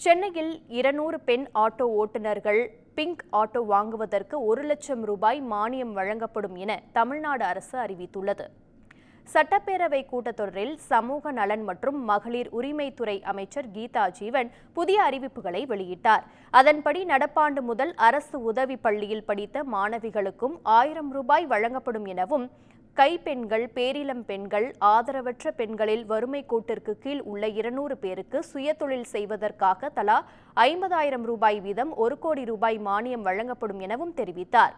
சென்னையில் 200 பெண் ஆட்டோ ஓட்டுநர்கள் பிங்க் ஆட்டோ வாங்குவதற்கு 1 லட்சம் ரூபாய் மானியம் வழங்கப்படும் என தமிழ்நாடு அரசு அறிவித்துள்ளது. சட்டப்பேரவை கூட்டத்தொடரில் சமூக நலன் மற்றும் மகளிர் உரிமைத்துறை அமைச்சர் கீதா ஜீவன் புதிய அறிவிப்புகளை வெளியிட்டார். அதன்படி நடப்பாண்டு முதல் அரசு உதவி பள்ளியில் படித்த மாணவிகளுக்கும் 1000 ரூபாய் வழங்கப்படும் எனவும், கைப்பெண்கள், பேரிளம் பெண்கள், ஆதரவற்ற பெண்களில் வறுமை கோட்டிற்கு கீழ் உள்ள 200 பேருக்கு சுயதொழில் செய்வதற்காக தலா 50,000 ரூபாய் வீதம் 1 கோடி ரூபாய் மானியம் வழங்கப்படும் எனவும் தெரிவித்தார்.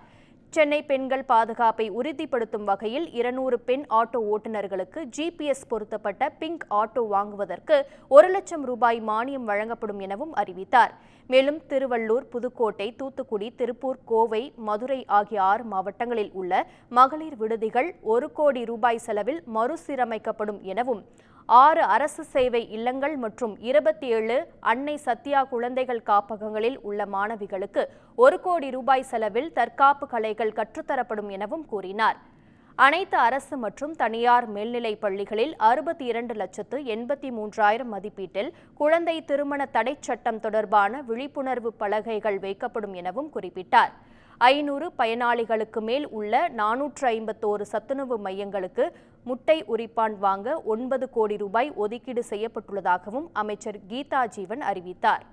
சென்னை பெண்கள் பாதுகாப்பை உறுதிப்படுத்தும் வகையில் 200 பெண் ஆட்டோ ஓட்டுநர்களுக்கு GPS பொருத்தப்பட்ட பிங்க் ஆட்டோ வாங்குவதற்கு 1 லட்சம் ரூபாய் மானியம் வழங்கப்படும் எனவும் அறிவித்தார். மேலும் திருவள்ளூர், புதுக்கோட்டை, தூத்துக்குடி, திருப்பூர், கோவை, மதுரை ஆகிய 6 மாவட்டங்களில் உள்ள மகளிர் விடுதிகள் 1 கோடி ரூபாய் செலவில் மறுசீரமைக்கப்படும் எனவும், 6 அரசு சேவை இல்லங்கள் மற்றும் 27 அன்னை சத்யா குழந்தைகள் காப்பகங்களில் உள்ள மாணவிகளுக்கு 1 கோடி ரூபாய் செலவில் தற்காப்பு கலைகள் கற்றுத்தரப்படும் எனவும் கூறினார். அனைத்து அரசு மற்றும் தனியார் மேல்நிலைப் பள்ளிகளில் 62,83,000 மதிப்பீட்டில் குழந்தை திருமண தடை சட்டம் தொடர்பான விழிப்புணர்வு பலகைகள் வைக்கப்படும் எனவும் குறிப்பிட்டார். 500 பயனாளிகளுக்கு மேல் உள்ள 451 சத்துணவு மையங்களுக்கு முட்டை உரிப்பான் வாங்க 9 கோடி ரூபாய் ஒதுக்கீடு செய்யப்பட்டுள்ளதாகவும் அமைச்சர் கீதா ஜீவன் அறிவித்தார்.